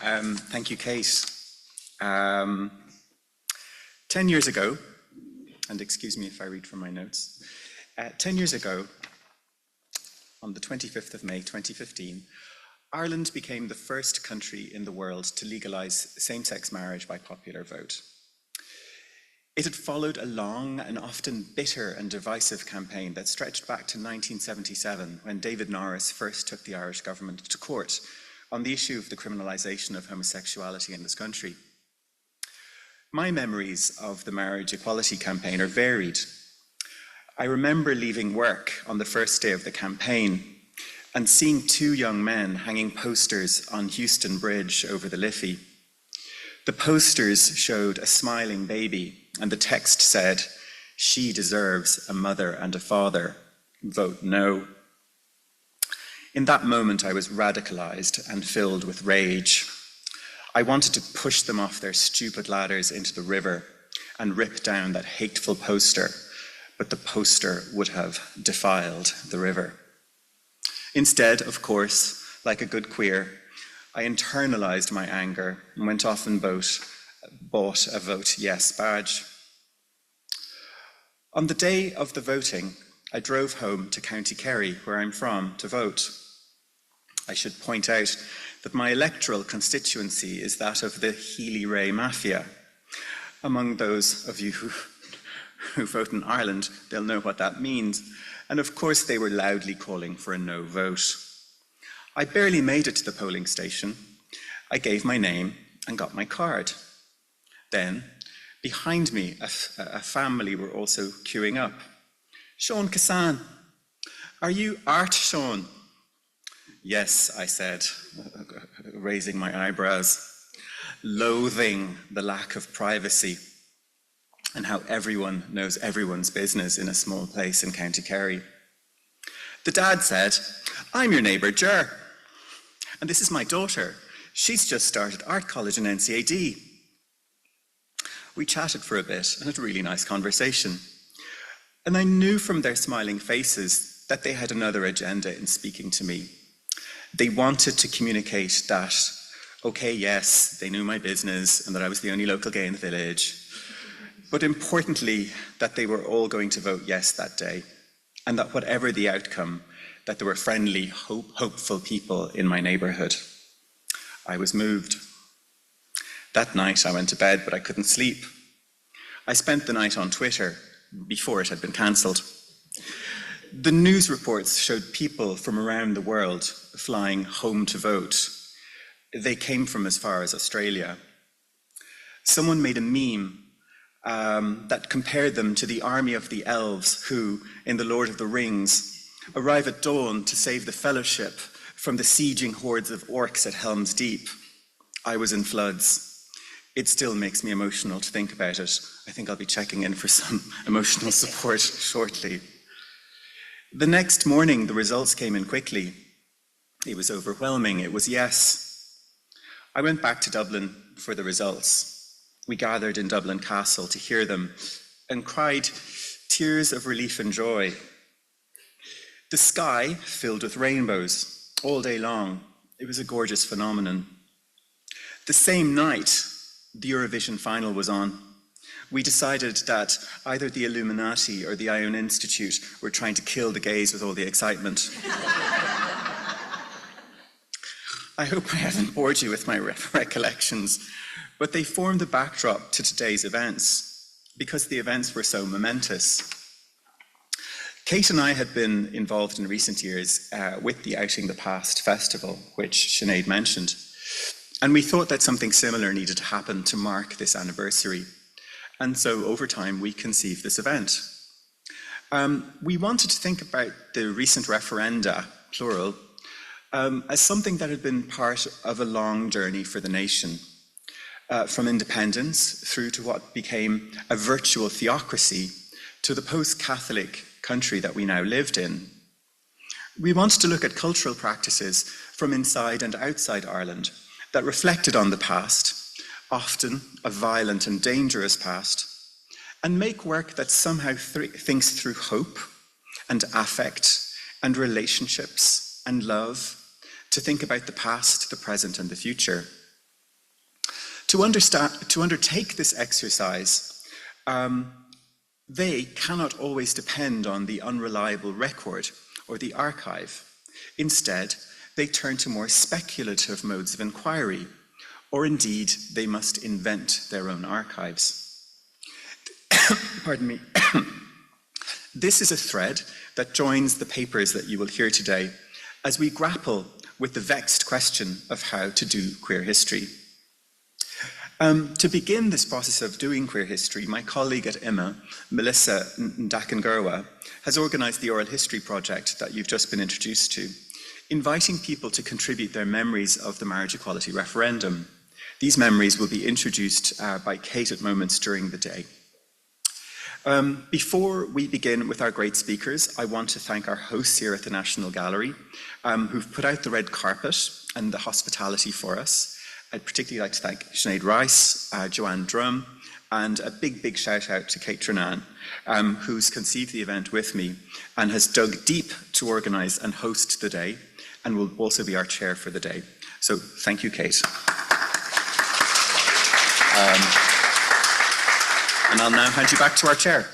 Thank you, Kate. 10 years ago, and excuse me if I read from my notes, 10 years ago, on the 25th of May 2015, Ireland became the first country in the world to legalise same-sex marriage by popular vote. It had followed a long and often bitter and divisive campaign that stretched back to 1977, when David Norris first took the Irish government to court on the issue of the criminalisation of homosexuality in this country. My memories of the marriage equality campaign are varied. I remember leaving work on the first day of the campaign and seeing two young men hanging posters on Houston Bridge over the Liffey. The posters showed a smiling baby, and the text said, "She deserves a mother and a father. Vote no." In that moment, I was radicalized and filled with rage. I wanted to push them off their stupid ladders into the river and rip down that hateful poster, but the poster would have defiled the river. Instead, of course, like a good queer, I internalized my anger and went off and bought a Vote Yes badge. On the day of the voting, I drove home to County Kerry, where I'm from, to vote. I should point out that my electoral constituency is that of the Healy-Rae Mafia. Among those of you who vote in Ireland, they'll know what that means. And of course, they were loudly calling for a no vote. I barely made it to the polling station. I gave my name and got my card. Then, behind me, a family were also queuing up. "Sean Kassan, are you Art Sean?" "Yes," I said, raising my eyebrows, loathing the lack of privacy and how everyone knows everyone's business in a small place in County Kerry. The dad said, "I'm your neighbour, Ger. And this is my daughter. She's just started art college in NCAD." We chatted for a bit and had a really nice conversation. And I knew from their smiling faces that they had another agenda in speaking to me. They wanted to communicate that, okay, yes, they knew my business and that I was the only local gay in the village, but importantly, that they were all going to vote yes that day, and that whatever the outcome, that there were friendly, hopeful people in my neighbourhood. I was moved. That night I went to bed, but I couldn't sleep. I spent the night on Twitter before it had been cancelled. The news reports showed people from around the world flying home to vote. They came from as far as Australia. Someone made a meme that compared them to the army of the elves who, in The Lord of the Rings, arrive at dawn to save the Fellowship from the sieging hordes of orcs at Helm's Deep. I was in floods. It still makes me emotional to think about it. I think I'll be checking in for some emotional support shortly. The next morning, the results came in quickly. It was overwhelming. It was yes. I went back to Dublin for the results. We gathered in Dublin Castle to hear them and cried tears of relief and joy. The sky filled with rainbows all day long. It was a gorgeous phenomenon. The same night, the Eurovision final was on. We decided that either the Illuminati or the Ion Institute were trying to kill the gays with all the excitement. I hope I haven't bored you with my recollections, but they formed the backdrop to today's events because the events were so momentous. Kate and I had been involved in recent years with the Outing the Past festival, which Sinead mentioned, and we thought that something similar needed to happen to mark this anniversary. And so over time, we conceived this event. We wanted to think about the recent referenda, plural, as something that had been part of a long journey for the nation, from independence through to what became a virtual theocracy to the post-Catholic country that we now lived in. We wanted to look at cultural practices from inside and outside Ireland that reflected on the past, often a violent and dangerous past, and make work that somehow thinks through hope and affect and relationships and love to think about the past, the present, and the future. To undertake this exercise, they cannot always depend on the unreliable record or the archive. Instead, they turn to more speculative modes of inquiry, or indeed, they must invent their own archives. Pardon me. This is a thread that joins the papers that you will hear today as we grapple with the vexed question of how to do queer history. To begin this process of doing queer history, my colleague at IMA, Melissa Ndakangurwa, has organised the Oral History Project that you've just been introduced to, inviting people to contribute their memories of the marriage equality referendum. These memories will be introduced by Kate at moments during the day. Before we begin with our great speakers, I want to thank our hosts here at the National Gallery, who've put out the red carpet and the hospitality for us. I'd particularly like to thank Sinead Rice, Joanne Drum, and a big shout out to Kate Trenan, who's conceived the event with me and has dug deep to organise and host the day, and will also be our chair for the day. So thank you, Kate. And I'll now hand you back to our chair.